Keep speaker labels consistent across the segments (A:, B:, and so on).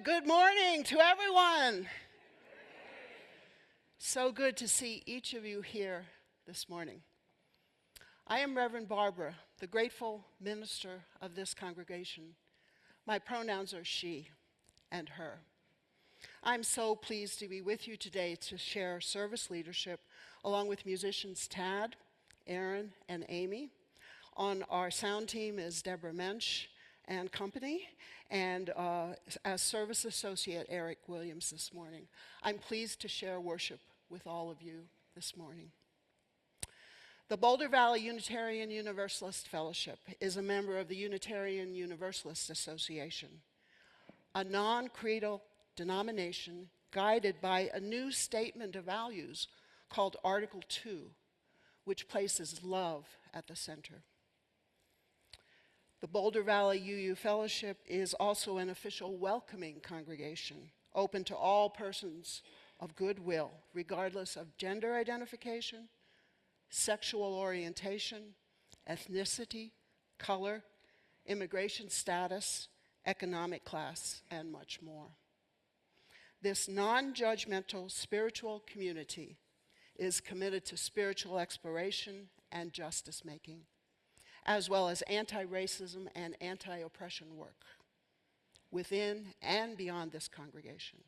A: Good morning to everyone. So good to see each of you here this morning. I am Reverend Barbara, the grateful minister of this congregation. My pronouns are she and her. I'm so pleased to be with you today to share service leadership along with musicians Tad, Aaron, and Amy. On our sound team is Deborah Mensch and company, and as Service Associate Eric Williams this morning. I'm pleased to share worship with all of you this morning. The Boulder Valley Unitarian Universalist Fellowship is a member of the Unitarian Universalist Association, a non-creedal denomination guided by a new statement of values called Article 2, which places love at the center. The Boulder Valley UU Fellowship is also an official welcoming congregation, open to all persons of goodwill, regardless of gender identification, sexual orientation, ethnicity, color, immigration status, economic class, and much more. This non-judgmental spiritual community is committed to spiritual exploration and justice making, as well as anti-racism and anti-oppression work within and beyond this congregation.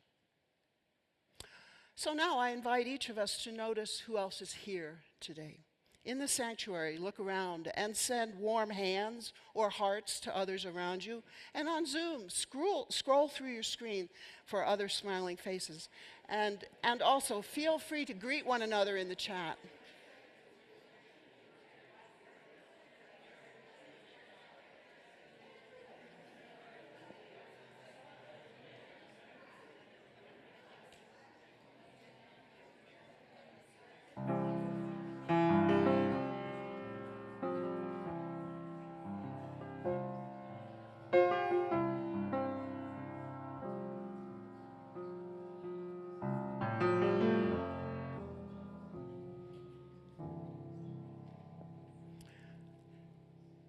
A: So now I invite each of us to notice who else is here today. In the sanctuary, look around and send warm hands or hearts to others around you. And on Zoom, scroll through your screen for other smiling faces. And also feel free to greet one another in the chat.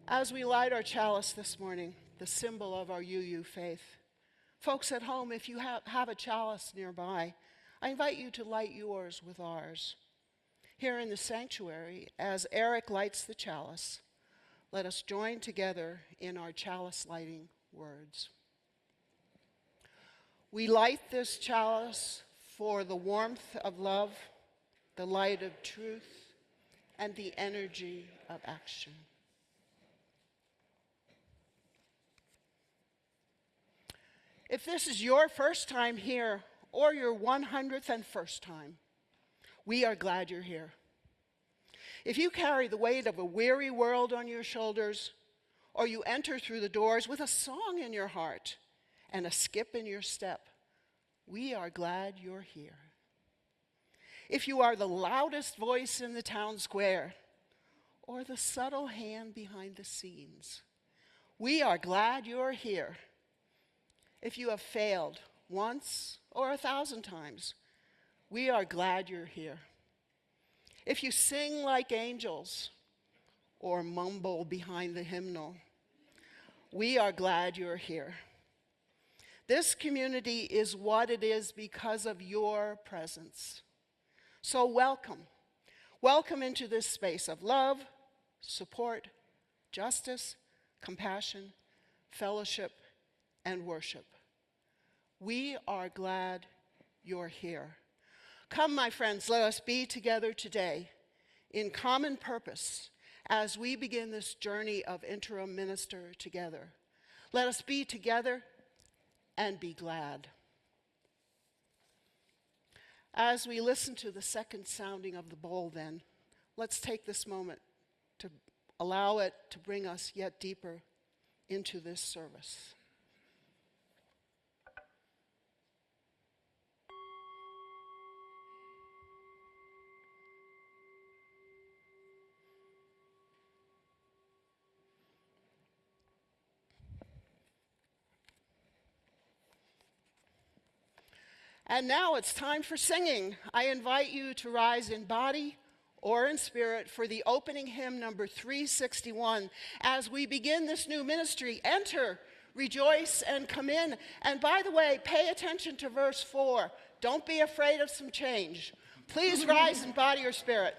A: As we light our chalice this morning, the symbol of our UU faith, folks at home, if you have a chalice nearby, I invite you to light yours with ours. Here in the sanctuary, as Eric lights the chalice, let us join together in our chalice lighting words. We light this chalice for the warmth of love, the light of truth, and the energy of action. If this is your first time here or your 101st time, we are glad you're here. If you carry the weight of a weary world on your shoulders, or you enter through the doors with a song in your heart and a skip in your step, we are glad you're here. If you are the loudest voice in the town square, or the subtle hand behind the scenes, we are glad you're here. If you have failed once or 1,000 times, we are glad you're here. If you sing like angels or mumble behind the hymnal, we are glad you're here. This community is what it is because of your presence. So welcome. Welcome into this space of love, support, justice, compassion, fellowship, and worship. We are glad you're here. Come, my friends, let us be together today in common purpose as we begin this journey of interim minister together. Let us be together and be glad. As we listen to the second sounding of the bowl, then, let's take this moment to allow it to bring us yet deeper into this service. And now it's time for singing. I invite you to rise in body or in spirit for the opening hymn number 361. As we begin this new ministry, enter, rejoice, and come in. And by the way, pay attention to verse 4. Don't be afraid of some change. Please rise in body or spirit.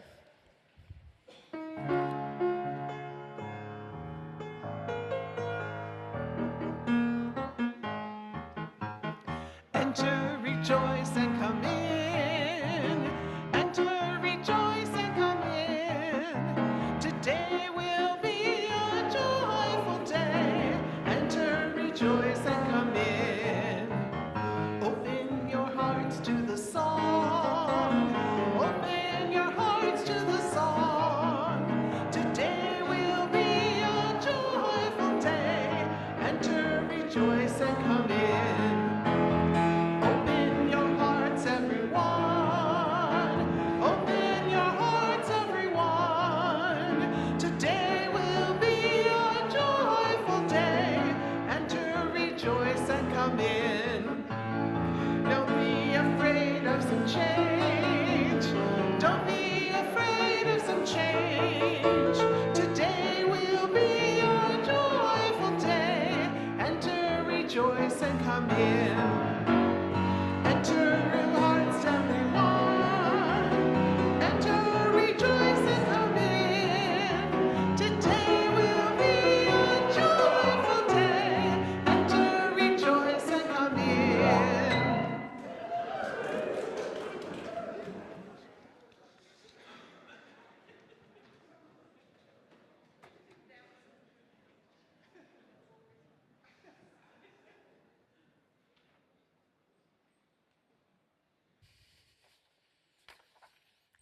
B: Enter, rejoice, and come in. Enter, rejoice, and come in. Today will be a joyful day. Enter, rejoice, and come in.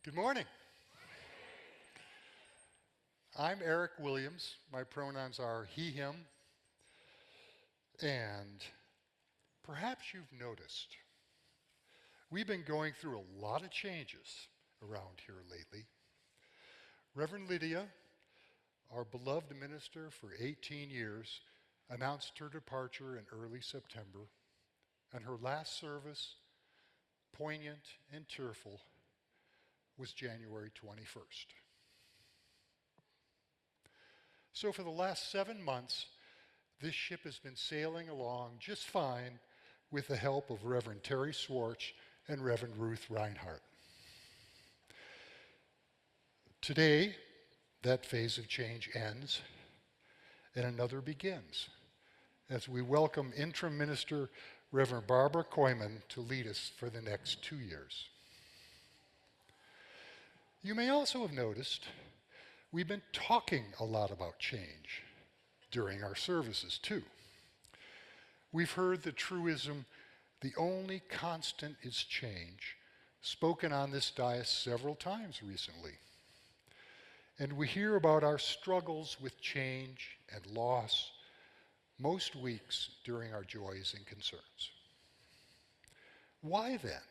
C: Good morning. I'm Eric Williams. My pronouns are he, him, and perhaps you've noticed we've been going through a lot of changes around here lately. Reverend Lydia, our beloved minister for 18 years, announced her departure in early September, and her last service, poignant and tearful, was January 21st. So for the last 7 months, this ship has been sailing along just fine with the help of Reverend Terry Swartz and Reverend Ruth Reinhardt. Today, that phase of change ends and another begins as we welcome Interim Minister Reverend Barbara Coeyman to lead us for the next 2 years. You may also have noticed we've been talking a lot about change during our services too. We've heard the truism, the only constant is change, spoken on this dais several times recently. And we hear about our struggles with change and loss most weeks during our joys and concerns. Why then,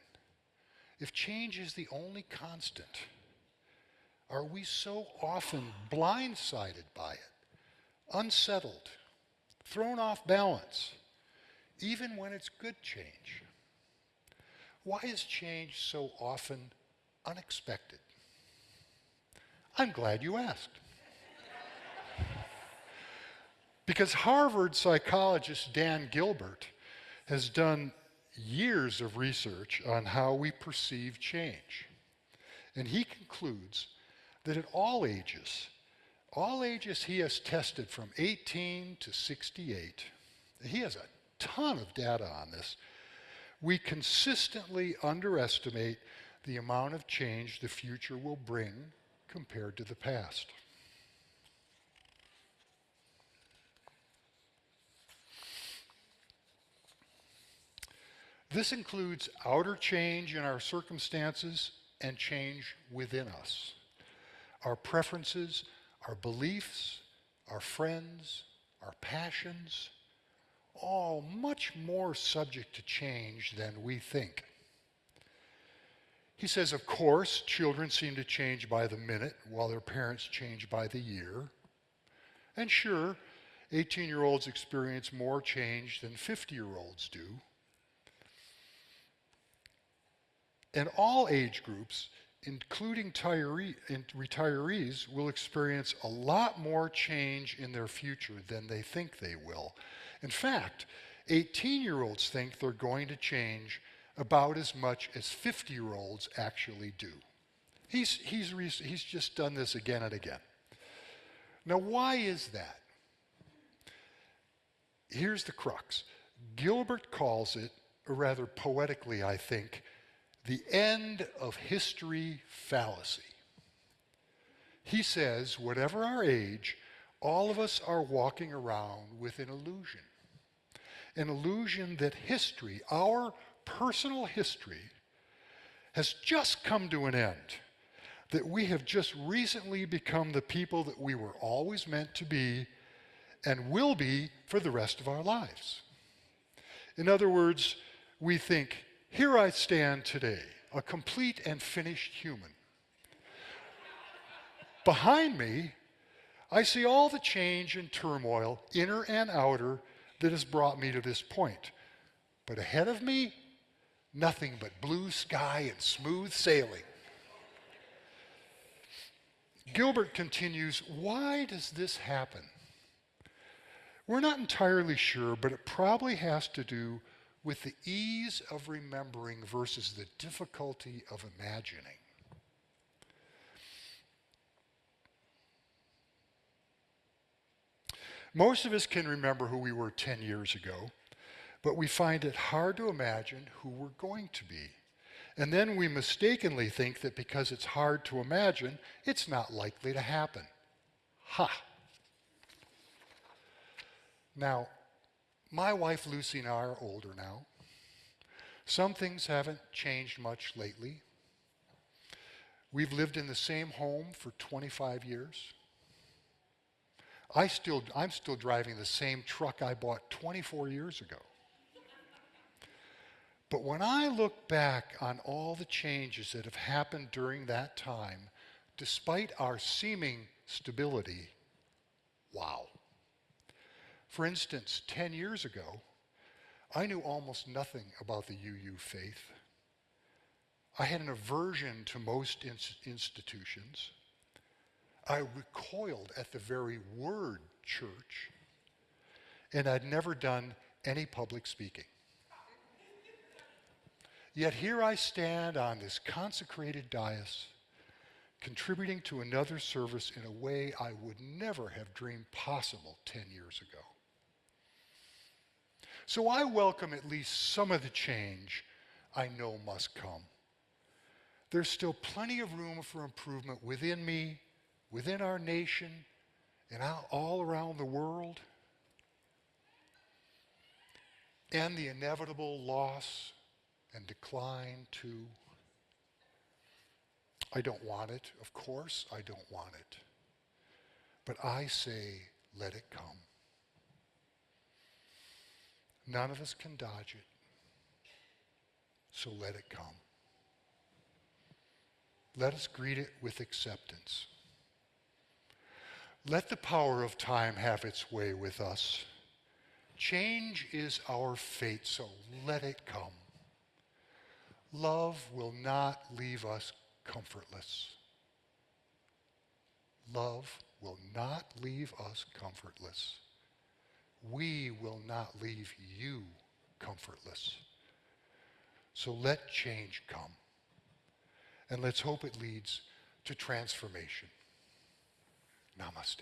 C: if change is the only constant, are we so often blindsided by it, unsettled, thrown off balance, even when it's good change? Why is change so often unexpected? I'm glad you asked. Because Harvard psychologist Dan Gilbert has done years of research on how we perceive change. And he concludes that at all ages he has tested from 18 to 68, he has a ton of data on this, we consistently underestimate the amount of change the future will bring compared to the past. This includes outer change in our circumstances and change within us. Our preferences, our beliefs, our friends, our passions, all much more subject to change than we think. He says, of course, children seem to change by the minute while their parents change by the year. And sure, 18-year-olds experience more change than 50-year-olds do. And all age groups, including retirees, will experience a lot more change in their future than they think they will. In fact, 18-year-olds think they're going to change about as much as 50-year-olds actually do. He's just done this again and again. Now, why is that? Here's the crux. Gilbert calls it, or rather poetically, I think, the end of history fallacy. He says, whatever our age, all of us are walking around with an illusion that history, our personal history, has just come to an end, that we have just recently become the people that we were always meant to be and will be for the rest of our lives. In other words, we think, here I stand today, a complete and finished human. Behind me, I see all the change and turmoil, inner and outer, that has brought me to this point. But ahead of me, nothing but blue sky and smooth sailing. Gilbert continues, why does this happen? We're not entirely sure, but it probably has to do with the ease of remembering versus the difficulty of imagining. Most of us can remember who we were 10 years ago, but we find it hard to imagine who we're going to be. And then we mistakenly think that because it's hard to imagine, it's not likely to happen. Ha! Now, my wife Lucy and I are older now. Some things haven't changed much lately. We've lived in the same home for 25 years. I'm still driving the same truck I bought 24 years ago. But when I look back on all the changes that have happened during that time, despite our seeming stability, wow. For instance, 10 years ago, I knew almost nothing about the UU faith. I had an aversion to most institutions. I recoiled at the very word church, and I'd never done any public speaking. Yet here I stand on this consecrated dais, contributing to another service in a way I would never have dreamed possible 10 years ago. So I welcome at least some of the change I know must come. There's still plenty of room for improvement within me, within our nation, and all around the world. And the inevitable loss and decline too. I don't want it, of course, I don't want it. But I say, let it come. None of us can dodge it, so let it come. Let us greet it with acceptance. Let the power of time have its way with us. Change is our fate, so let it come. Love will not leave us comfortless. Love will not leave us comfortless. We will not leave you comfortless. So let change come. And let's hope it leads to transformation. Namaste.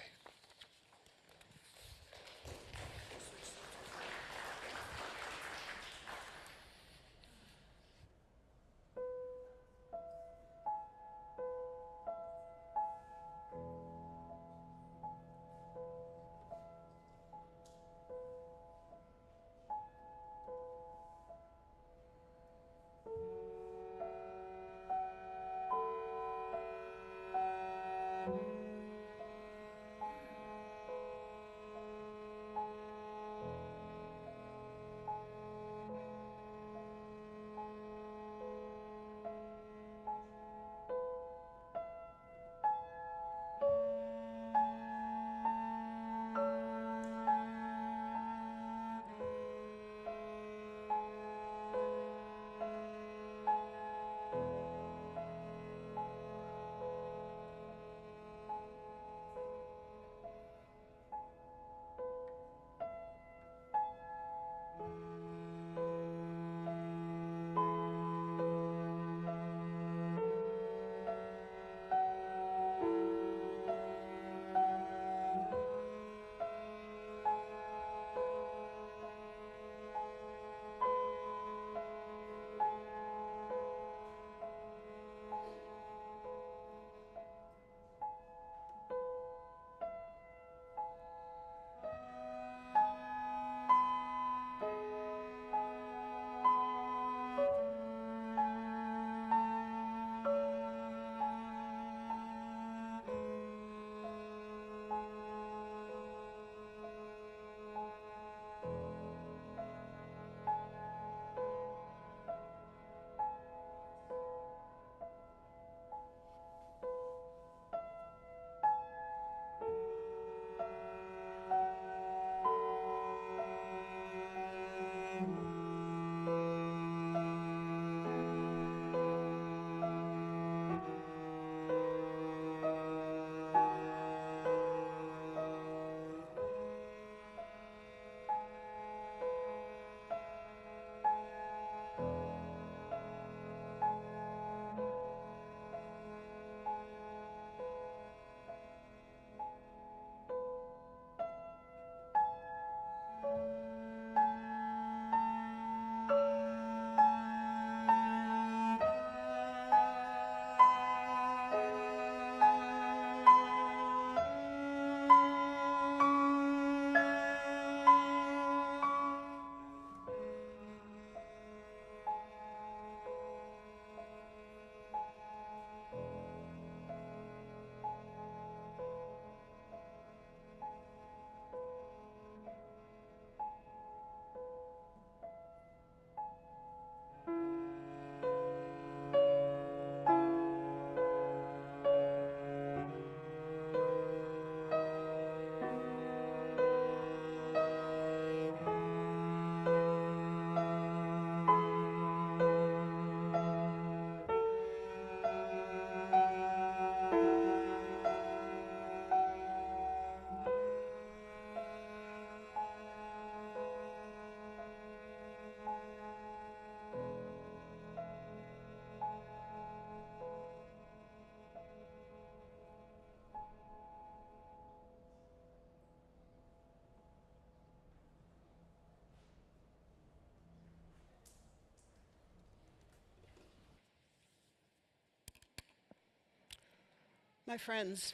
A: My friends,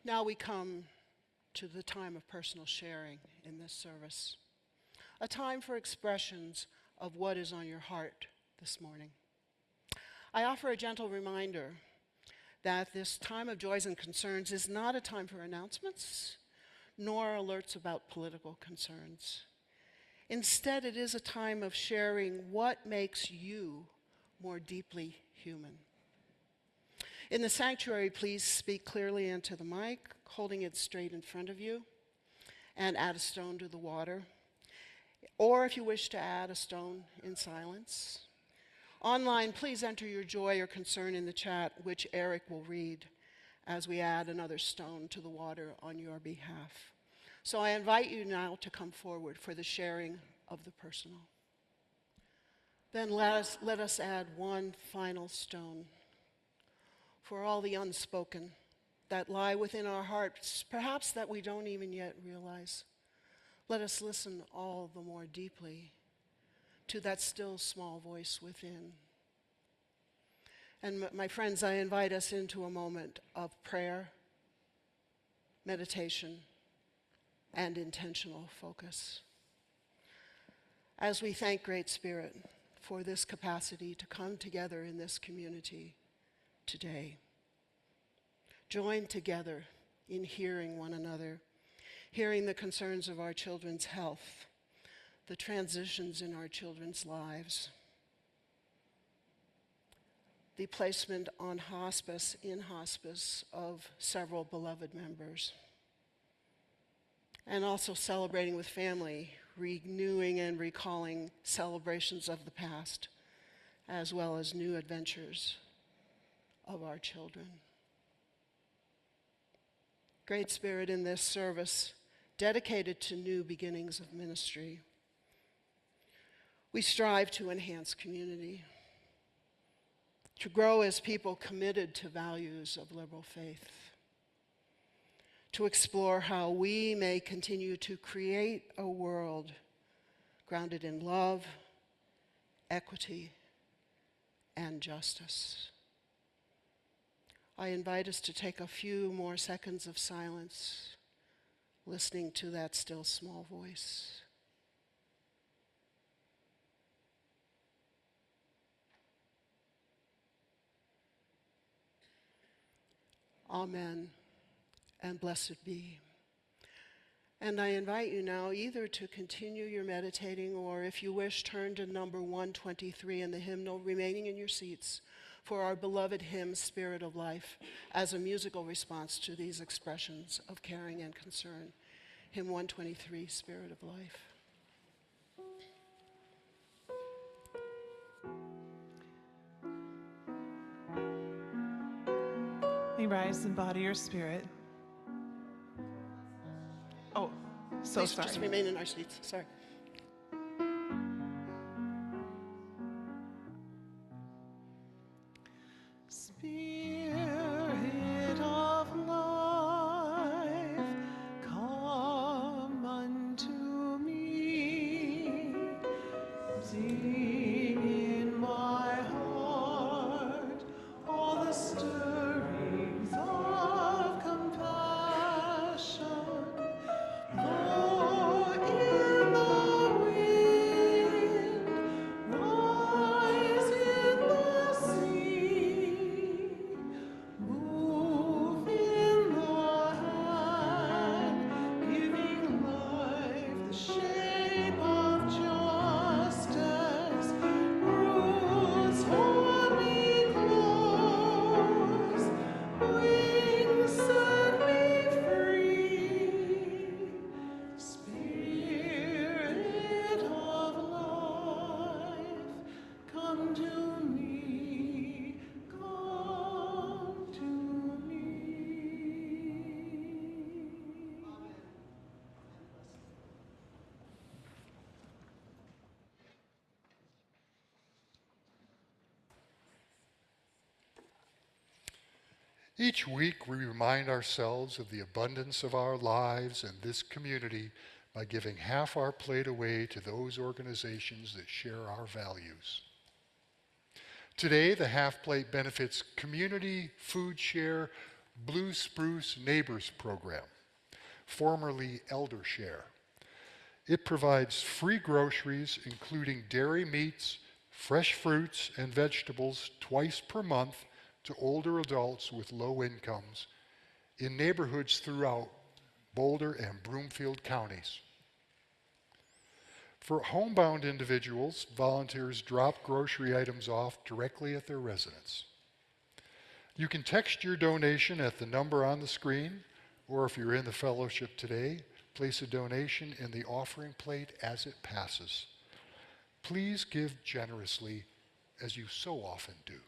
A: now we come to the time of personal sharing in this service, a time for expressions of what is on your heart this morning. I offer a gentle reminder that this time of joys and concerns is not a time for announcements, nor alerts about political concerns. Instead, it is a time of sharing what makes you more deeply human. In the sanctuary, please speak clearly into the mic, holding it straight in front of you, and add a stone to the water. Or if you wish to add a stone in silence. Online, please enter your joy or concern in the chat, which Eric will read as we add another stone to the water on your behalf. So I invite you now to come forward for the sharing of the personal. Then let us add one final stone for all the unspoken that lie within our hearts, perhaps that we don't even yet realize. Let us listen all the more deeply to that still small voice within. And my friends, I invite us into a moment of prayer, meditation, and intentional focus. As we thank Great Spirit for this capacity to come together in this community today, join together in hearing one another, hearing the concerns of our children's health, the transitions in our children's lives, the placement on hospice, in hospice, of several beloved members, and also celebrating with family, renewing and recalling celebrations of the past, as well as new adventures of our children. Great Spirit, in this service dedicated to new beginnings of ministry, we strive to enhance community, to grow as people committed to values of liberal faith, to explore how we may continue to create a world grounded in love, equity, and justice. I invite us to take a few more seconds of silence, listening to that still small voice. Amen, and blessed be. And I invite you now either to continue your meditating, or if you wish, turn to number 123 in the hymnal remaining in your seats for our beloved hymn, Spirit of Life, as a musical response to these expressions of caring and concern. Hymn 123, Spirit of Life.
B: May rise in body or spirit. Oh, so
A: Please
B: sorry.
A: just remain in our seats. Sorry.
B: Spirit of life, come unto me. Sing in my heart all the stirrings of compassion. Blow in the wind, rise in the sea, move in the hand, giving life the shape of justice. Roots hold me close, wings set me free. Spirit of life, come to me, come to me.
C: Each week, we remind ourselves of the abundance of our lives and this community by giving half our plate away to those organizations that share our values. Today, the half plate benefits Community Food Share Blue Spruce Neighbors Program, formerly Elder Share. It provides free groceries, including dairy meats, fresh fruits, and vegetables twice per month to older adults with low incomes in neighborhoods throughout Boulder and Broomfield counties. For homebound individuals, volunteers drop grocery items off directly at their residence. You can text your donation at the number on the screen, or if you're in the fellowship today, place a donation in the offering plate as it passes. Please give generously, as you so often do.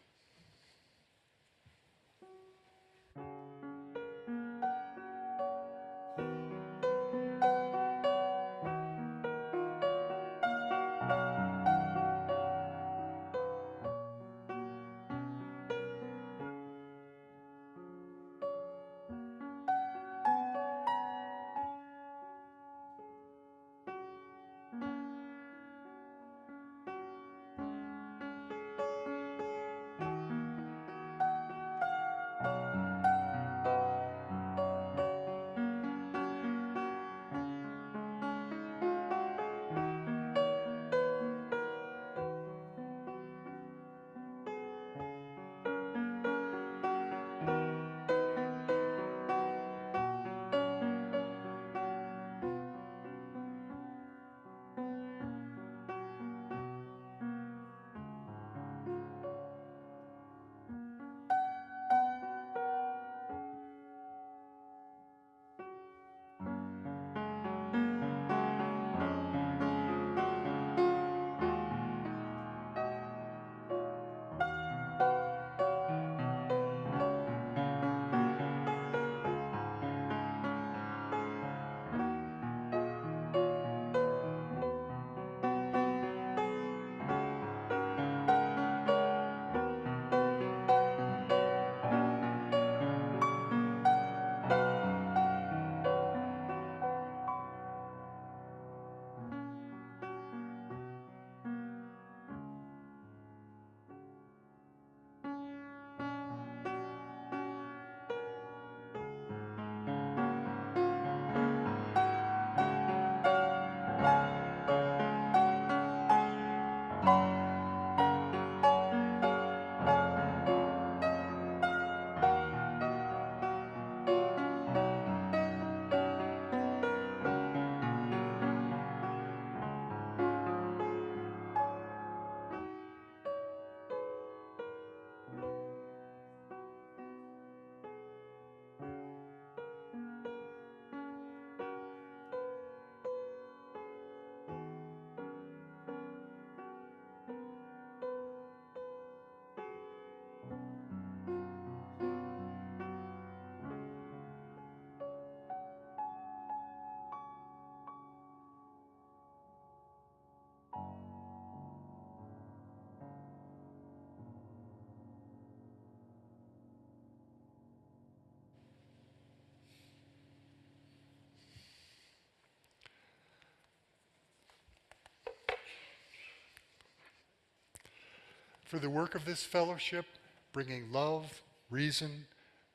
C: For the work of this fellowship, bringing love, reason,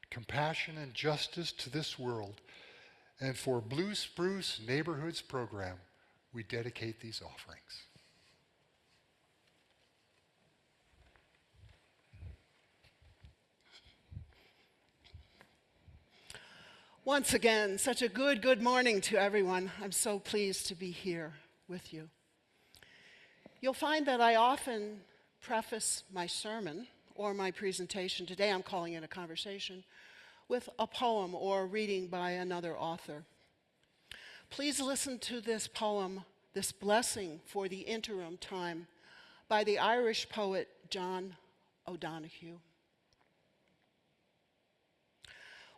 C: compassion, and justice to this world, and for Blue Spruce Neighborhoods Program, we dedicate these offerings.
A: Once again, such a good morning to everyone. I'm so pleased to be here with you. You'll find that I often preface my sermon or my presentation, today I'm calling it a conversation, with a poem or reading by another author. Please listen to this poem, This Blessing for the Interim Time, by the Irish poet John O'Donoghue.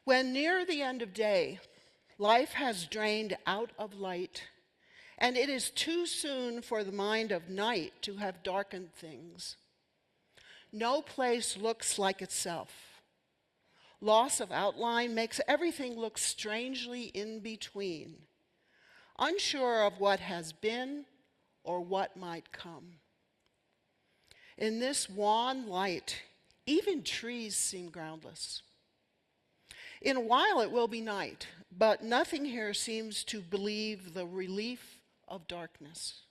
A: When near the end of day, life has drained out of light, and it is too soon for the mind of night to have darkened things. No place looks like itself. Loss of outline makes everything look strangely in between, unsure of what has been or what might come. In this wan light, even trees seem groundless. In a while it will be night, but nothing here seems to believe the relief of darkness.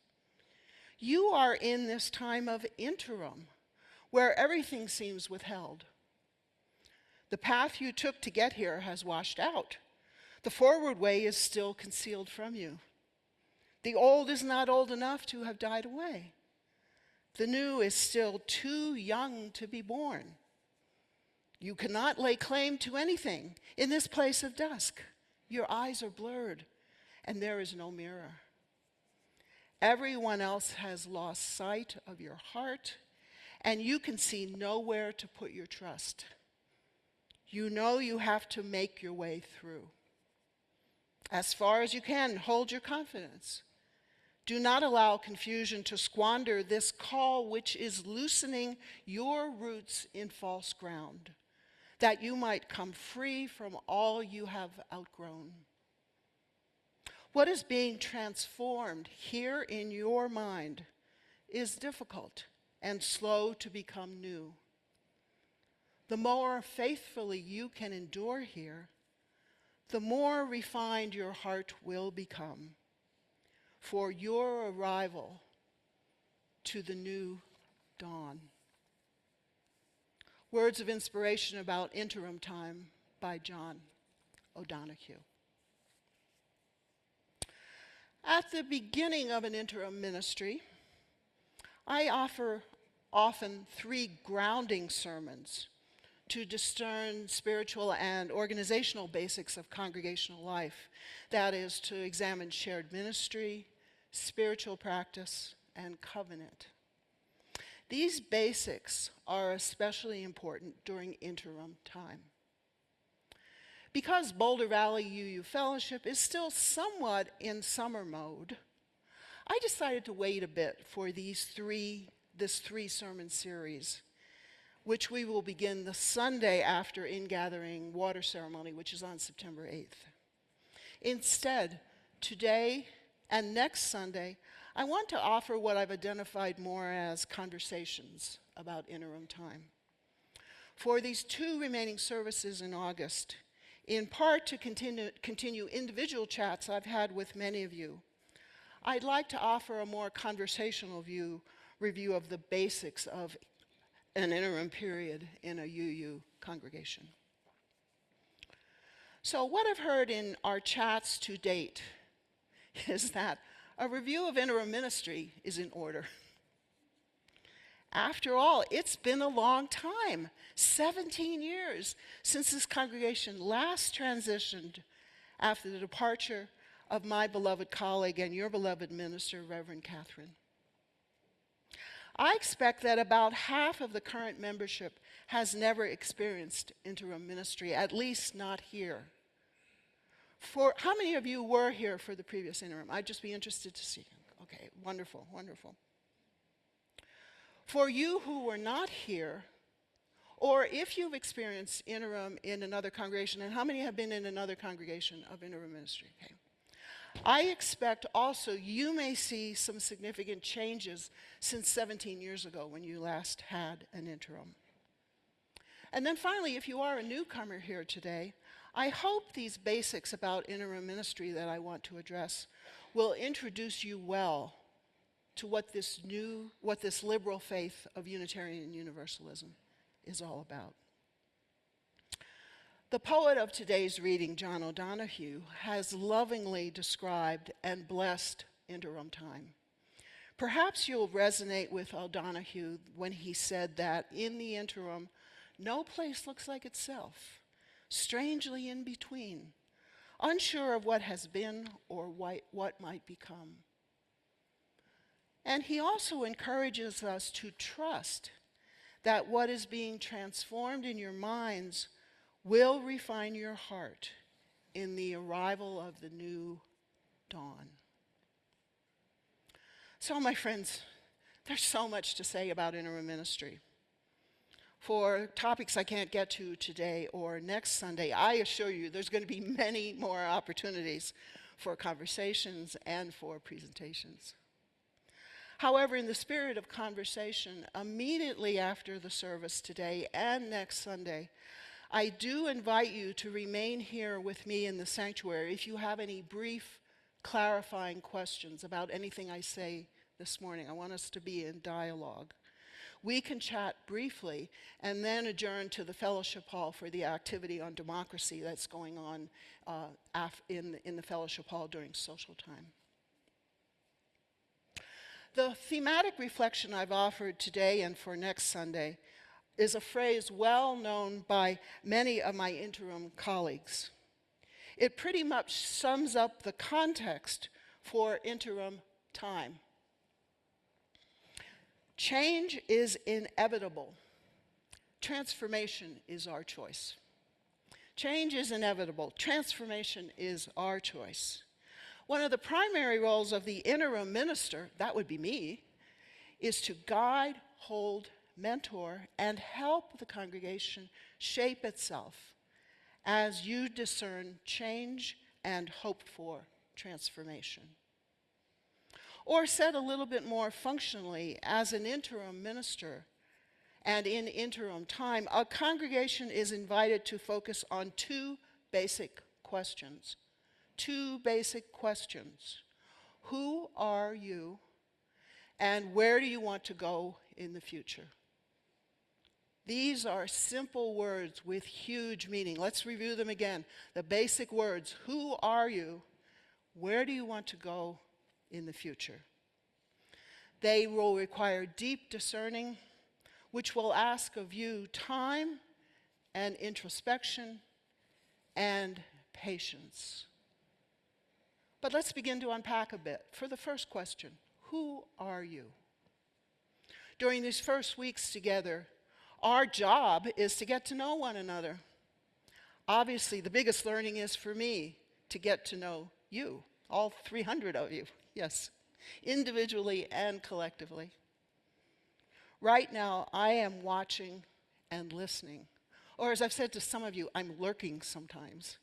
A: You are in this time of interim, where everything seems withheld. The path you took to get here has washed out. The forward way is still concealed from you. The old is not old enough to have died away. The new is still too young to be born. You cannot lay claim to anything in this place of dusk. Your eyes are blurred, and there is no mirror. Everyone else has lost sight of your heart, and you can see nowhere to put your trust. You know you have to make your way through. As far as you can, hold your confidence. Do not allow confusion to squander this call which is loosening your roots in false ground, that you might come free from all you have outgrown. What is being transformed here in your mind is difficult and slow to become new. The more faithfully you can endure here, the more refined your heart will become for your arrival to the new dawn. Words of inspiration about Interim Time by John O'Donohue. At the beginning of an interim ministry, I offer often 3 grounding sermons to discern spiritual and organizational basics of congregational life. That is, to examine shared ministry, spiritual practice, and covenant. These basics are especially important during interim time. Because Boulder Valley UU Fellowship is still somewhat in summer mode, I decided to wait a bit for this 3-sermon series, which we will begin the Sunday after ingathering water ceremony, which is on September 8th. Instead, today and next Sunday, I want to offer what I've identified more as conversations about interim time. For these 2 remaining services in August, in part to continue individual chats I've had with many of you, I'd like to offer a more conversational review of the basics of an interim period in a UU congregation. So what I've heard in our chats to date is that a review of interim ministry is in order. After all, it's been a long time, 17 years, since this congregation last transitioned after the departure of my beloved colleague and your beloved minister, Reverend Catherine. I expect that about half of the current membership has never experienced interim ministry, at least not here. For how many of you were here for the previous interim? I'd just be interested to see. Okay, wonderful, wonderful. For you who were not here, or if you've experienced interim in another congregation, and how many have been in another congregation of interim ministry? Okay. I expect also you may see some significant changes since 17 years ago when you last had an interim. And then finally, if you are a newcomer here today, I hope these basics about interim ministry that I want to address will introduce you well to what this liberal faith of Unitarian Universalism is all about. The poet of today's reading, John O'Donohue, has lovingly described and blessed interim time. Perhaps you'll resonate with O'Donohue when he said that in the interim, no place looks like itself, strangely in between, unsure of what has been or what might become. And he also encourages us to trust that what is being transformed in your minds will refine your heart in the arrival of the new dawn. So, my friends, there's so much to say about interim ministry. For topics I can't get to today or next Sunday, I assure you there's going to be many more opportunities for conversations and for presentations. However, in the spirit of conversation, immediately after the service today and next Sunday, I do invite you to remain here with me in the sanctuary if you have any brief clarifying questions about anything I say this morning. I want us to be in dialogue. We can chat briefly and then adjourn to the fellowship hall for the activity on democracy that's going on in the fellowship hall during social time. The thematic reflection I've offered today and for next Sunday is a phrase well known by many of my interim colleagues. It pretty much sums up the context for interim time. Change is inevitable. Transformation is our choice. Change is inevitable. Transformation is our choice. One of the primary roles of the interim minister, that would be me, is to guide, hold, mentor, and help the congregation shape itself as you discern change and hope for transformation. Or said a little bit more functionally, as an interim minister and in interim time, a congregation is invited to focus on two basic questions. Two basic questions. Who are you, and where do you want to go in the future? These are simple words with huge meaning. Let's review them again. The basic words. Who are you? Where do you want to go in the future? They will require deep discerning, which will ask of you time and introspection and patience. But let's begin to unpack a bit. For the first question, who are you? During these first weeks together, our job is to get to know one another. Obviously, the biggest learning is for me to get to know you, all 300 of you, yes, individually and collectively. Right now, I am watching and listening. Or as I've said to some of you, I'm lurking sometimes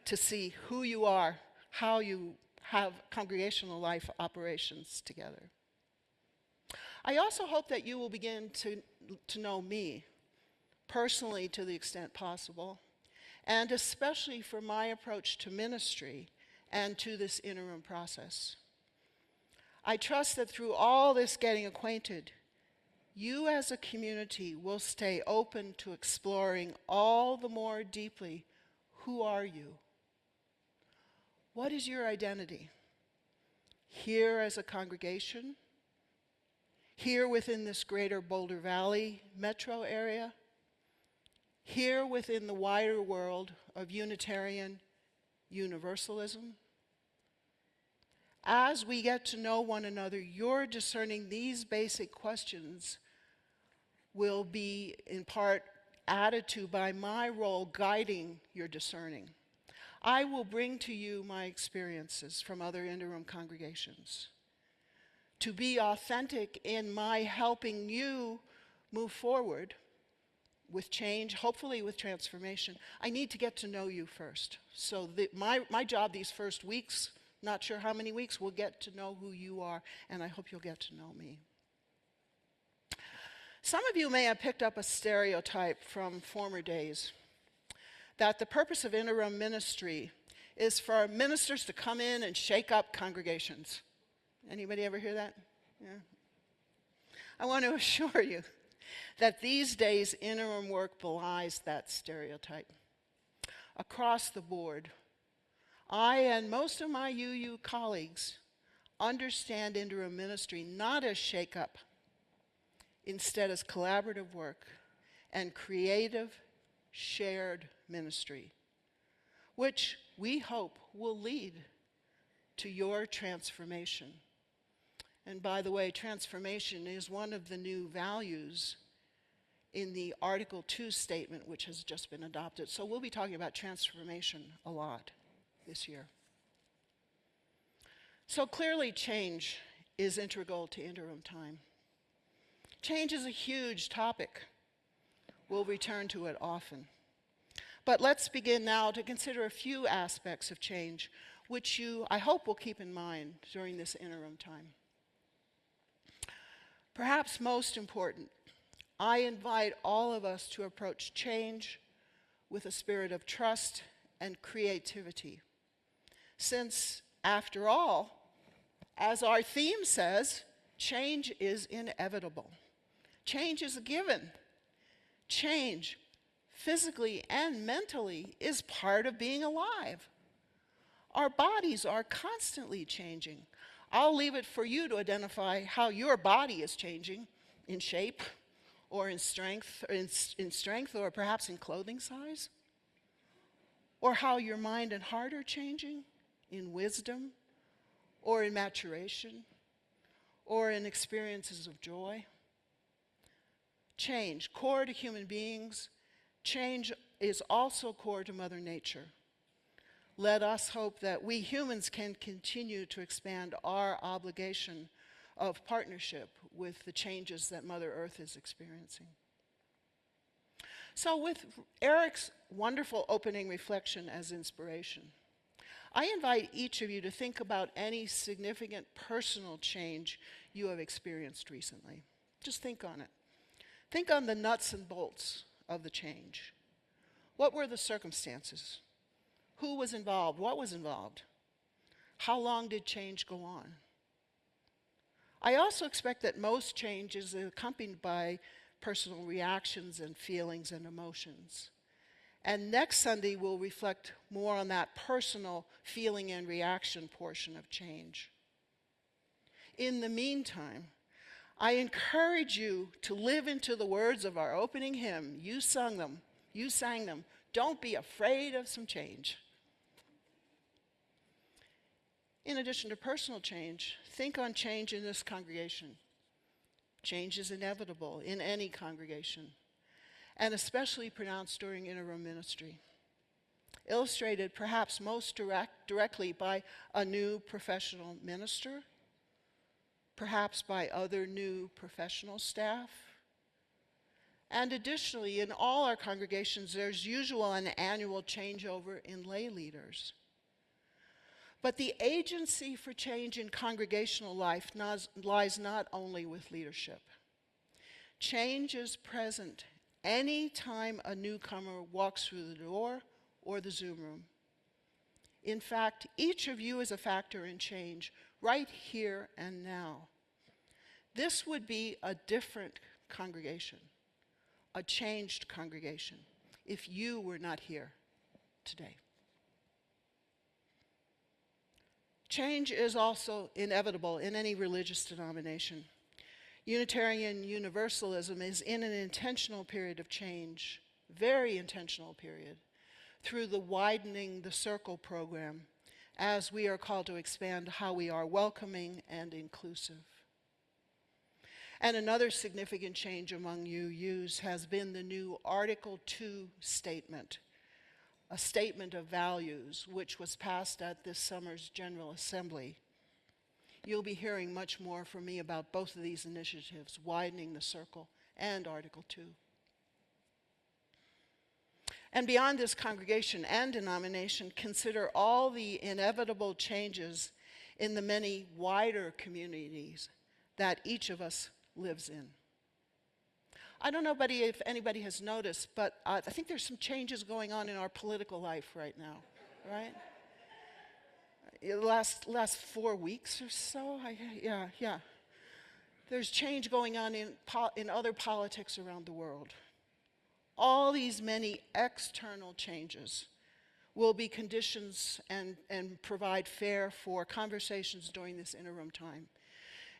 A: to see who you are, how you have congregational life operations together. I also hope that you will begin to know me personally to the extent possible, and especially for my approach to ministry and to this interim process. I trust that through all this getting acquainted, you as a community will stay open to exploring all the more deeply, who are you? What is your identity? Here as a congregation? Here within this greater Boulder Valley metro area? Here within the wider world of Unitarian Universalism? As we get to know one another, your discerning these basic questions will be in part added to by my role guiding your discerning. I will bring to you my experiences from other interim congregations. To be authentic in my helping you move forward with change, hopefully with transformation, I need to get to know you first. So my job these first weeks, not sure how many weeks, will get to know who you are, and I hope you'll get to know me. Some of you may have picked up a stereotype from former days that the purpose of interim ministry is for ministers to come in and shake up congregations. Anybody ever hear that? Yeah. I want to assure you that these days interim work belies that stereotype. Across the board, I and most of my UU colleagues understand interim ministry not as shake-up, instead as collaborative work and creative, shared ministry, which we hope will lead to your transformation. And by the way, transformation is one of the new values in the Article 2 statement, which has just been adopted. So we'll be talking about transformation a lot this year. So clearly change is integral to interim time. Change is a huge topic. We'll return to it often. But let's begin now to consider a few aspects of change, which you, I hope, will keep in mind during this interim time. Perhaps most important, I invite all of us to approach change with a spirit of trust and creativity. Since, after all, as our theme says, change is inevitable. Change is a given. Change, physically and mentally, is part of being alive. Our bodies are constantly changing. I'll leave it for you to identify how your body is changing in shape or in strength, or perhaps in clothing size, or how your mind and heart are changing in wisdom or in maturation or in experiences of joy. Change, core to human beings, change is also core to Mother Nature. Let us hope that we humans can continue to expand our obligation of partnership with the changes that Mother Earth is experiencing. So with Eric's wonderful opening reflection as inspiration, I invite each of you to think about any significant personal change you have experienced recently. Just think on it. Think on the nuts and bolts of the change. What were the circumstances? Who was involved? What was involved? How long did change go on? I also expect that most change is accompanied by personal reactions and feelings and emotions. And next Sunday, we'll reflect more on that personal feeling and reaction portion of change. In the meantime, I encourage you to live into the words of our opening hymn. You sang them. Don't be afraid of some change. In addition to personal change, think on change in this congregation. Change is inevitable in any congregation, and especially pronounced during interim ministry. Illustrated perhaps most directly by a new professional minister, perhaps by other new professional staff. And additionally, in all our congregations, there's usual and annual changeover in lay leaders. But the agency for change in congregational life lies not only with leadership. Change is present any time a newcomer walks through the door or the Zoom room. In fact, each of you is a factor in change right here and now. This would be a different congregation, a changed congregation, if you were not here today. Change is also inevitable in any religious denomination. Unitarian Universalism is in an intentional period of change, very intentional period, through the Widening the Circle program, as we are called to expand how we are welcoming and inclusive. And another significant change among UUs has been the new Article 2 statement, a statement of values, which was passed at this summer's General Assembly. You'll be hearing much more from me about both of these initiatives, Widening the Circle and Article 2. And beyond this congregation and denomination, consider all the inevitable changes in the many wider communities that each of us lives in. I don't know if anybody has noticed, but I think there's some changes going on in our political life right now, right? The last 4 weeks or so, yeah. There's change going on in other politics around the world. All these many external changes will be conditions and provide fare for conversations during this interim time.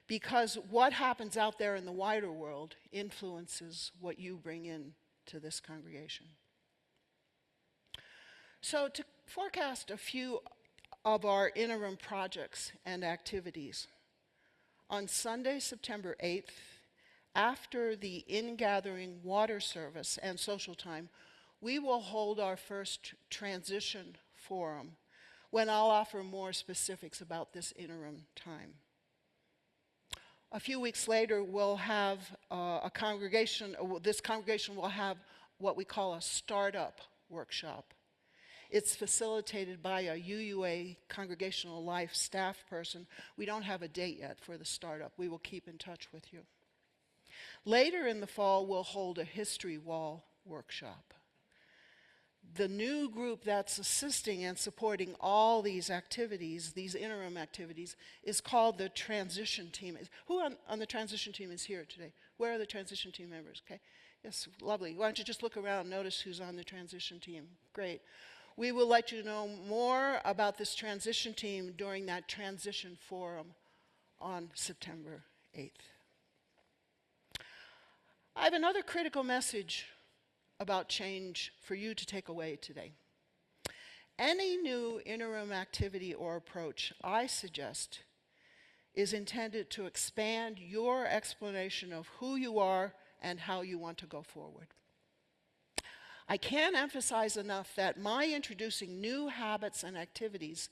A: Because what happens out there in the wider world influences what you bring in to this congregation. So to forecast a few of our interim projects and activities, on Sunday, September 8th, after the in-gathering water service and social time, we will hold our first transition forum when I'll offer more specifics about this interim time. A few weeks later, we'll have this congregation will have what we call a startup workshop. It's facilitated by a UUA congregational life staff person. We don't have a date yet for the startup. We will keep in touch with you. Later in the fall, we'll hold a history wall workshop. The new group that's assisting and supporting all these activities, these interim activities, is called the transition team. Who on the transition team is here today? Where are the transition team members? Okay. Yes, lovely. Why don't you just look around, notice who's on the transition team. Great. We will let you know more about this transition team during that transition forum on September 8th. I have another critical message about change for you to take away today. Any new interim activity or approach, I suggest, is intended to expand your explanation of who you are and how you want to go forward. I can't emphasize enough that my introducing new habits and activities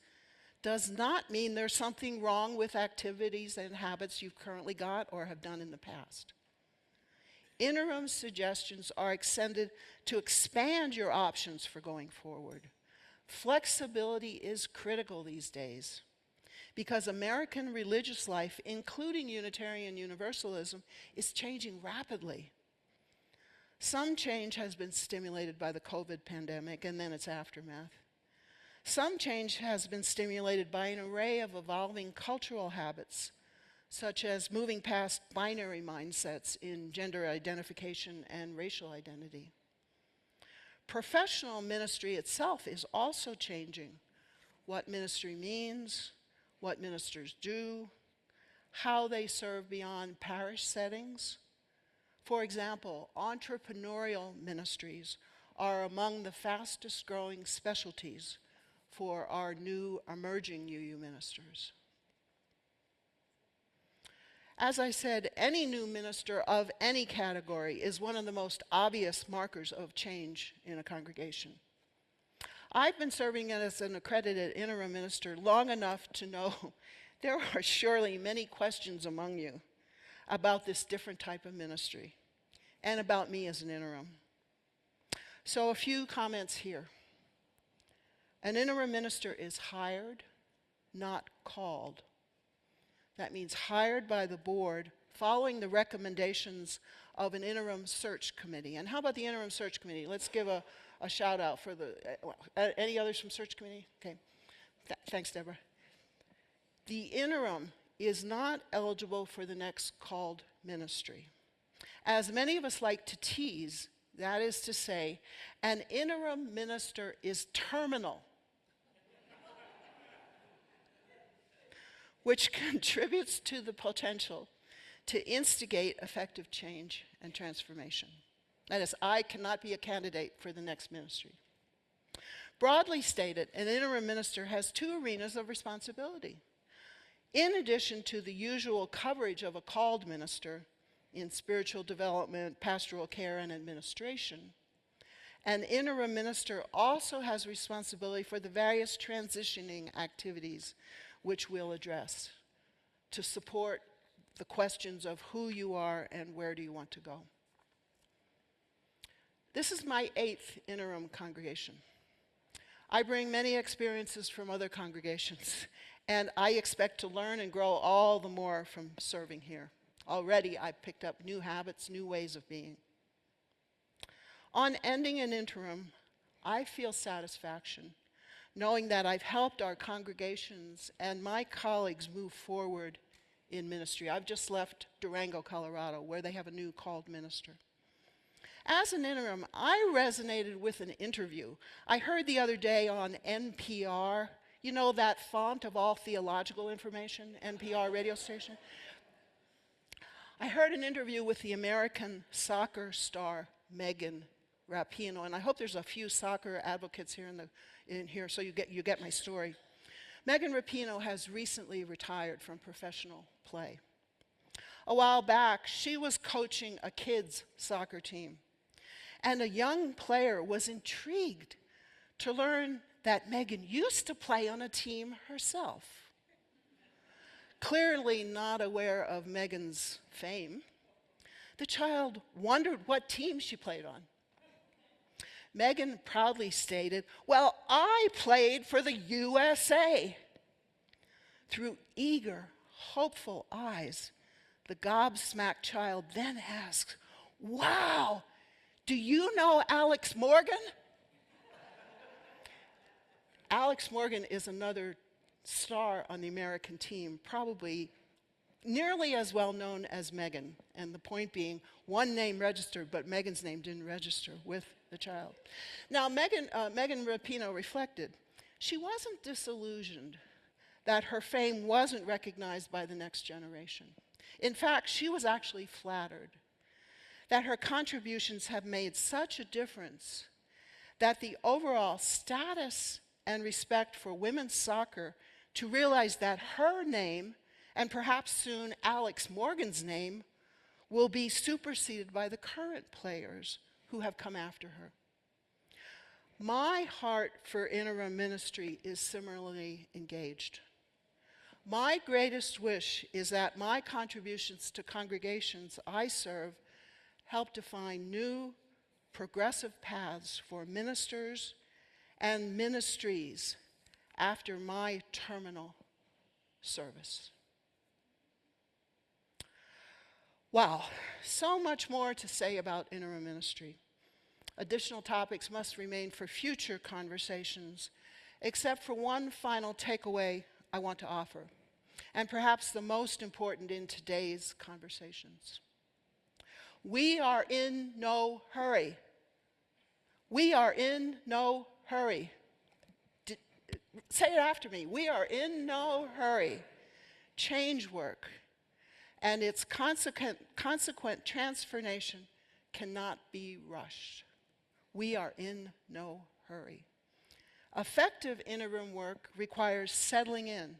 A: does not mean there's something wrong with activities and habits you've currently got or have done in the past. Interim suggestions are extended to expand your options for going forward. Flexibility is critical these days because American religious life, including Unitarian Universalism, is changing rapidly. Some change has been stimulated by the COVID pandemic and then its aftermath. Some change has been stimulated by an array of evolving cultural habits, such as moving past binary mindsets in gender identification and racial identity. Professional ministry itself is also changing. What ministry means, what ministers do, how they serve beyond parish settings. For example, entrepreneurial ministries are among the fastest growing specialties for our new emerging UU ministers. As I said, any new minister of any category is one of the most obvious markers of change in a congregation. I've been serving as an accredited interim minister long enough to know there are surely many questions among you about this different type of ministry and about me as an interim. So a few comments here. An interim minister is hired, not called. That means hired by the board following the recommendations of an interim search committee. And how about the interim search committee? Let's give a shout out for the, any others from search committee? Okay, thanks Deborah. The interim is not eligible for the next called ministry. As many of us like to tease, that is to say, an interim minister is terminal, which contributes to the potential to instigate effective change and transformation. That is, I cannot be a candidate for the next ministry. Broadly stated, an interim minister has two arenas of responsibility. In addition to the usual coverage of a called minister in spiritual development, pastoral care, and administration, an interim minister also has responsibility for the various transitioning activities which we'll address to support the questions of who you are and where do you want to go. This is my 8th interim congregation. I bring many experiences from other congregations, and I expect to learn and grow all the more from serving here. Already, I've picked up new habits, new ways of being. On ending an interim, I feel satisfaction knowing that I've helped our congregations and my colleagues move forward in ministry. I've just left Durango, Colorado, where they have a new called minister. As an interim, I resonated with an interview I heard the other day on NPR. You know that font of all theological information, NPR radio station? I heard an interview with the American soccer star Megan Rapinoe, and I hope there's a few soccer advocates here in here so you get my story. Megan Rapinoe has recently retired from professional play. A while back, she was coaching a kids' soccer team, and a young player was intrigued to learn that Megan used to play on a team herself. Clearly not aware of Megan's fame, the child wondered what team she played on. Megan proudly stated, "Well, I played for the USA." Through eager, hopeful eyes, The gobsmacked child then asks, "Wow, do you know Alex Morgan?" Alex Morgan is another star on the American team, probably nearly as well known as Megan. And the point being, one name registered, but Megan's name didn't register with the child. Now, Megan Rapinoe reflected, she wasn't disillusioned that her fame wasn't recognized by the next generation. In fact, she was actually flattered that her contributions have made such a difference that the overall status and respect for women's soccer, to realize that her name, and perhaps soon Alex Morgan's name, will be superseded by the current players who have come after her. My heart for interim ministry is similarly engaged. My greatest wish is that my contributions to congregations I serve help define new, progressive paths for ministers and ministries after my terminal service. Wow, so much more to say about interim ministry. Additional topics must remain for future conversations, except for one final takeaway I want to offer, and perhaps the most important in today's conversations. We are in no hurry. We are in no hurry. Say it after me. We are in no hurry. Change work and its consequent transformation cannot be rushed. We are in no hurry. Effective interim work requires settling in,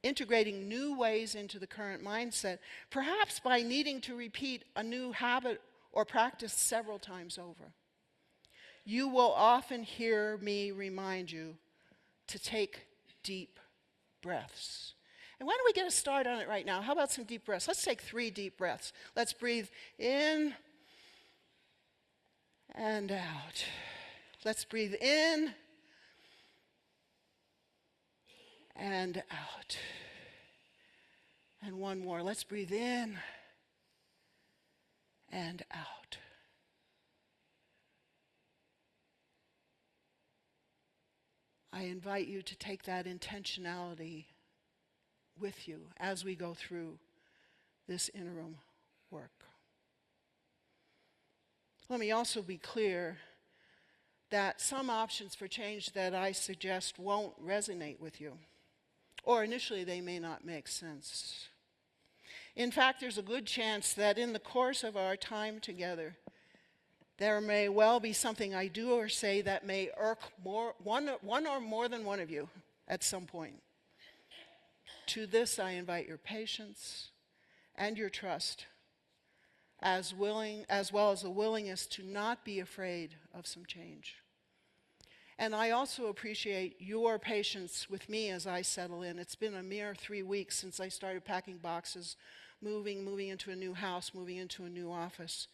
A: integrating new ways into the current mindset, perhaps by needing to repeat a new habit or practice several times over. You will often hear me remind you to take deep breaths. And why don't we get a start on it right now? How about some deep breaths? Let's take 3 deep breaths. Let's breathe in and out. Let's breathe in and out. And one more. Let's breathe in and out. I invite you to take that intentionality with you as we go through this interim work. Let me also be clear that some options for change that I suggest won't resonate with you, or initially they may not make sense. In fact, there's a good chance that in the course of our time together, there may well be something I do or say that may irk one or more than one of you at some point. To this, I invite your patience and your trust, as well as a willingness to not be afraid of some change. And I also appreciate your patience with me as I settle in. It's been a mere 3 weeks since I started packing boxes, moving into a new house, moving into a new office.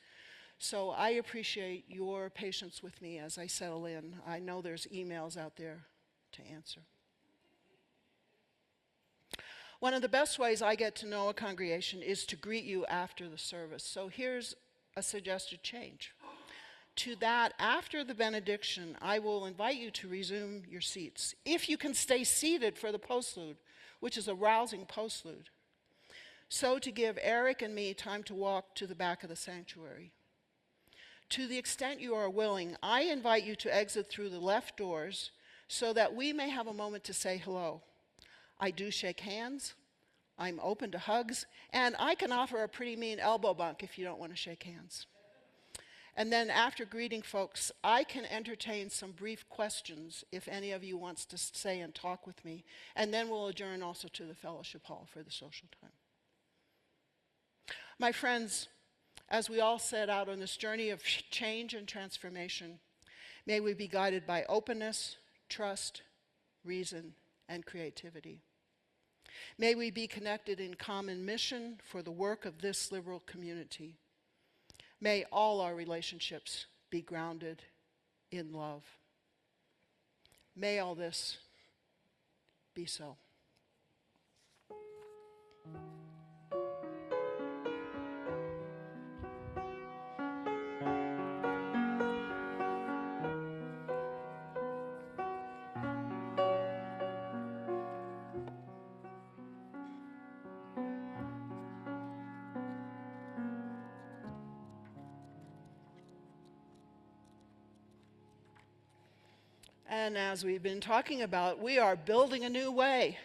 A: So I appreciate your patience with me as I settle in. I know there's emails out there to answer. One of the best ways I get to know a congregation is to greet you after the service. So here's a suggested change. To that, after the benediction, I will invite you to resume your seats. If you can stay seated for the postlude, which is a rousing postlude. So to give Eric and me time to walk to the back of the sanctuary. To the extent you are willing, I invite you to exit through the left doors so that we may have a moment to say hello. I do shake hands, I'm open to hugs, and I can offer a pretty mean elbow bump if you don't want to shake hands. And then after greeting folks, I can entertain some brief questions if any of you wants to stay and talk with me, and then we'll adjourn also to the fellowship hall for the social time. My friends, as we all set out on this journey of change and transformation, may we be guided by openness, trust, reason, and creativity. May we be connected in common mission for the work of this liberal community. May all our relationships be grounded in love. May all this be so. And as we've been talking about, we are building a new way.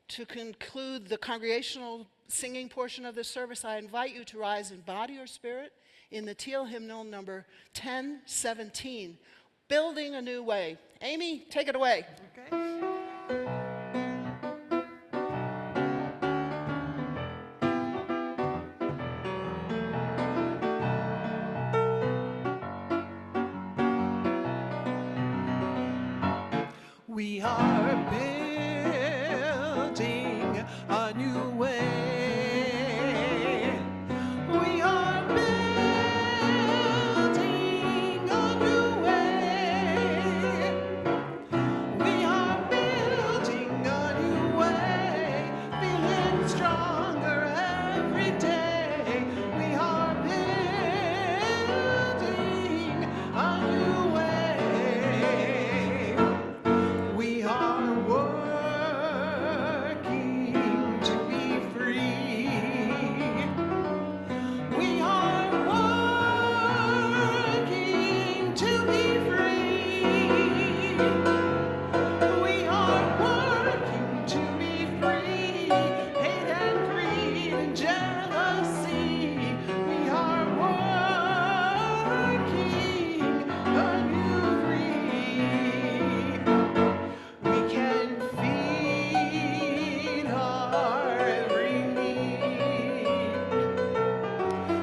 A: To conclude the congregational singing portion of this service, I invite you to rise in body or spirit in the teal hymnal number 1017, Building a New Way. Amy, take it away.
B: Okay. We are building a new way. We are building a new way. We are building a new way, feeling stronger every day. We are building a new way. We are working to be free. We are working to be free. We are working to be free. Hate and greed and jealousy. We are working a new breed. We can feed our every need.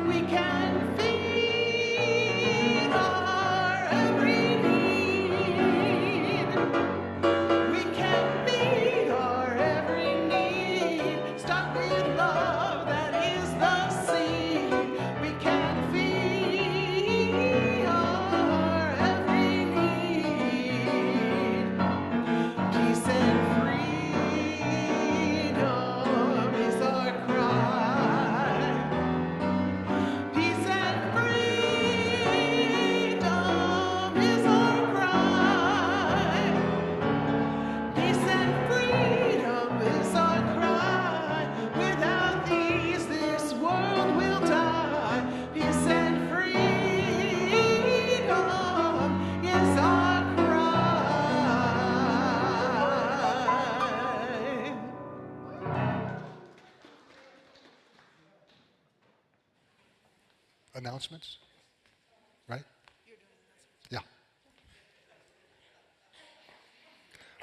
B: We can feed our every need. We can meet our every need. Start with love, that is the seed. We can feed our every need. Peace and freedom is our cry. Peace and freedom is our cry. Peace and freedom is our cry. Without these, this world will die. Peace and freedom is our cry.
C: Announcements? Right? Yeah.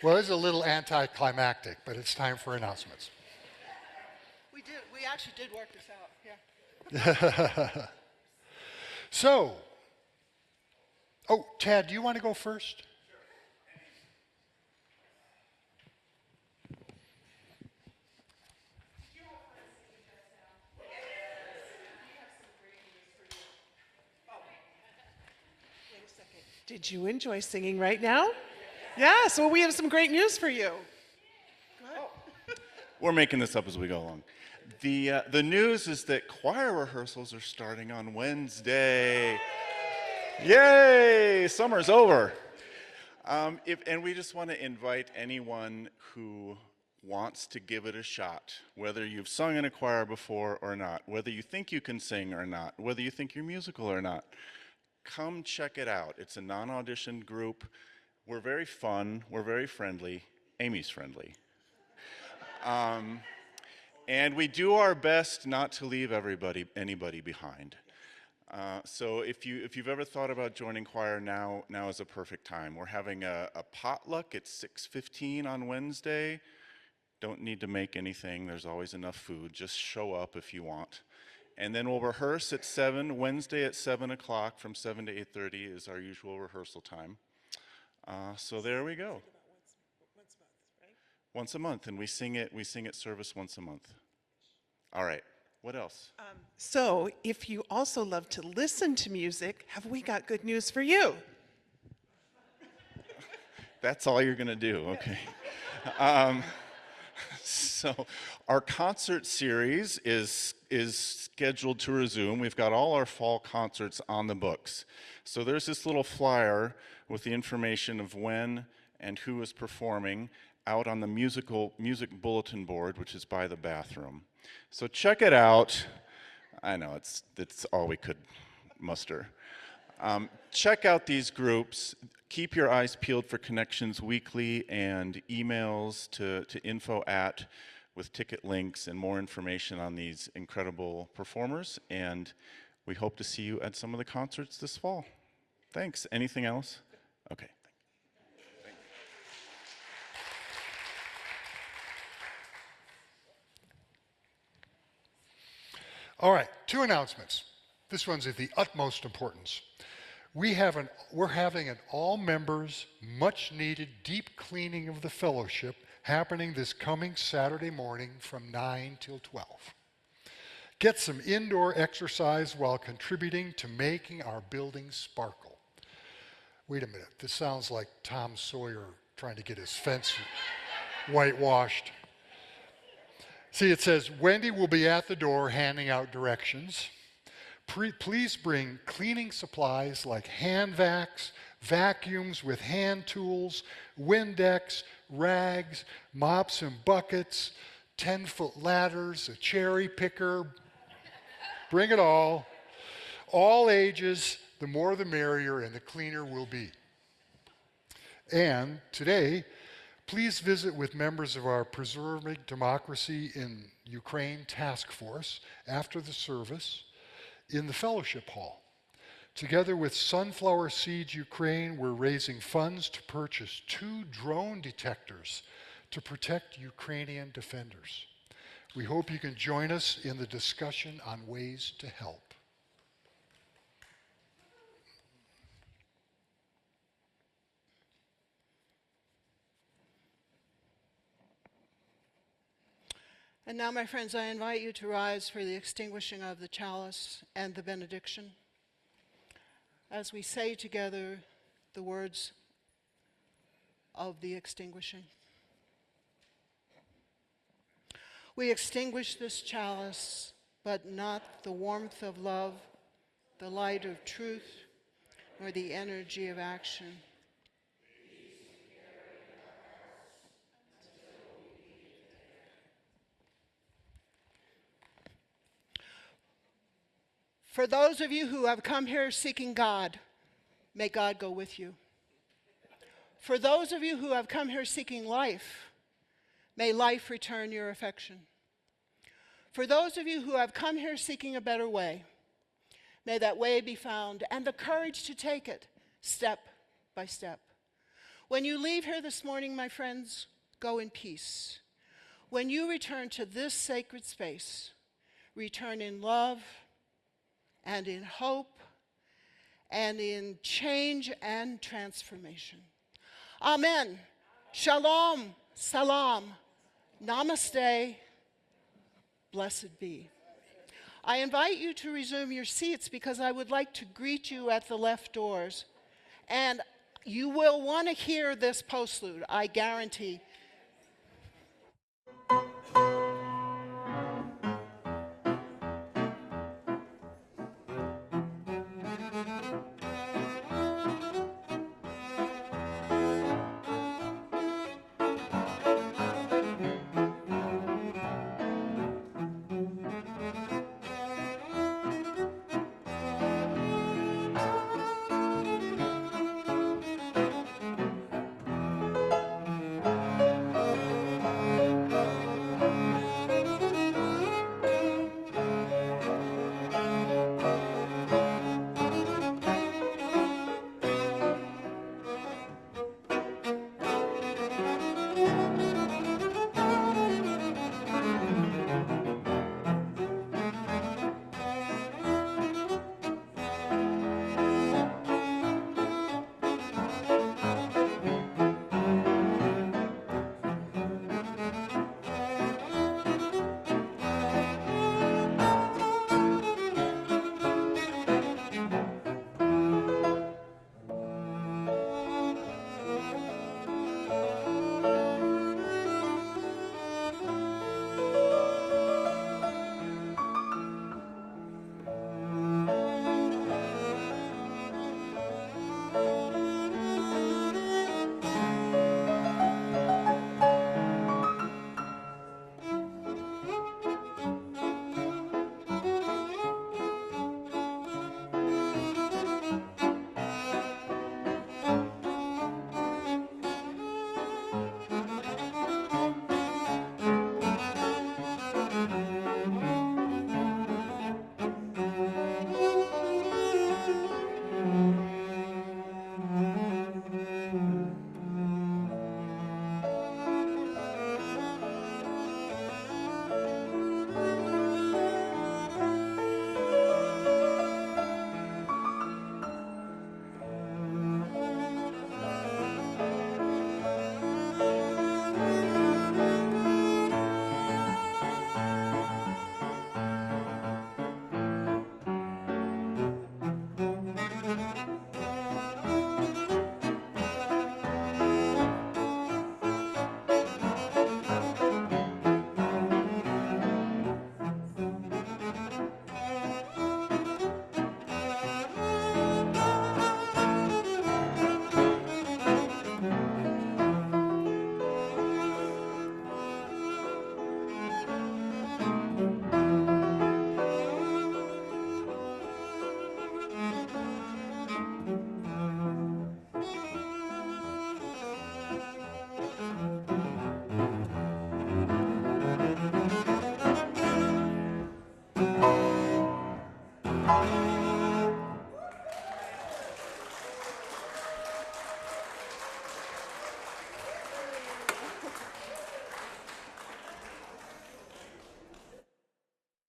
C: Well, it's a little anticlimactic, but it's time for announcements.
A: We actually did work this out, yeah.
C: So, Tad, do you want to go first?
B: Did you enjoy singing right now? Yes, well, we have some great news for you.
D: We're making this up as we go along. The news is that choir rehearsals are starting on Wednesday. Yay! Summer's over. And we just want to invite anyone who wants to give it a shot, whether you've sung in a choir before or not, whether you think you can sing or not, whether you think you're musical or not. Come check it out. It's a non-audition group. We're very fun. We're very friendly. Amy's friendly. And we do our best not to leave anybody behind. So if you've ever thought about joining choir, now is a perfect time. We're having a potluck at 6:15 on Wednesday. Don't need to make anything. There's always enough food. Just show up if you want. And then we'll rehearse at 7, Wednesday at 7 o'clock, from 7 to 8:30 is our usual rehearsal time. So there we go. Once a month, and we sing at service once a month. All right, what else?
B: So, if you also love to listen to music, have we got good news for you?
D: That's all you're gonna do, okay. So our concert series is scheduled to resume. We've got all our fall concerts on the books. So there's this little flyer with the information of when and who is performing out on the music bulletin board, which is by the bathroom. So check it out. I know it's all we could muster. Check out these groups. Keep your eyes peeled for connections weekly and emails to info@ with ticket links and more information on these incredible performers. And we hope to see you at some of the concerts this fall. Thanks. Anything else? Okay.
C: All right, 2 announcements. This one's of the utmost importance. We're having an all-members, much-needed deep cleaning of the fellowship happening this coming Saturday morning from 9 till 12. Get some indoor exercise while contributing to making our building sparkle. Wait a minute, this sounds like Tom Sawyer trying to get his fence whitewashed. See, it says, Wendy will be at the door handing out directions. Please bring cleaning supplies like hand vacs, vacuums with hand tools, Windex, rags, mops and buckets, 10-foot ladders, a cherry picker. Bring it all. All ages, the more the merrier, and the cleaner we'll be. And today, please visit with members of our Preserving Democracy in Ukraine Task Force after the service in the Fellowship Hall. Together with Sunflower Seeds Ukraine, we're raising funds to purchase 2 drone detectors to protect Ukrainian defenders. We hope you can join us in the discussion on ways to help.
A: And now, my friends, I invite you to rise for the extinguishing of the chalice and the benediction. As we say together the words of the extinguishing. We extinguish this chalice, but not the warmth of love, the light of truth, nor the energy of action. For those of you who have come here seeking God, may God go with you. For those of you who have come here seeking life, may life return your affection. For those of you who have come here seeking a better way, may that way be found and the courage to take it step by step. When you leave here this morning, my friends, go in peace. When you return to this sacred space, return in love and in hope and in change and transformation. Amen. Shalom. Salam. Namaste. Blessed be. I invite you to resume your seats because I would like to greet you at the left doors. And you will want to hear this postlude, I guarantee.
C: Amen.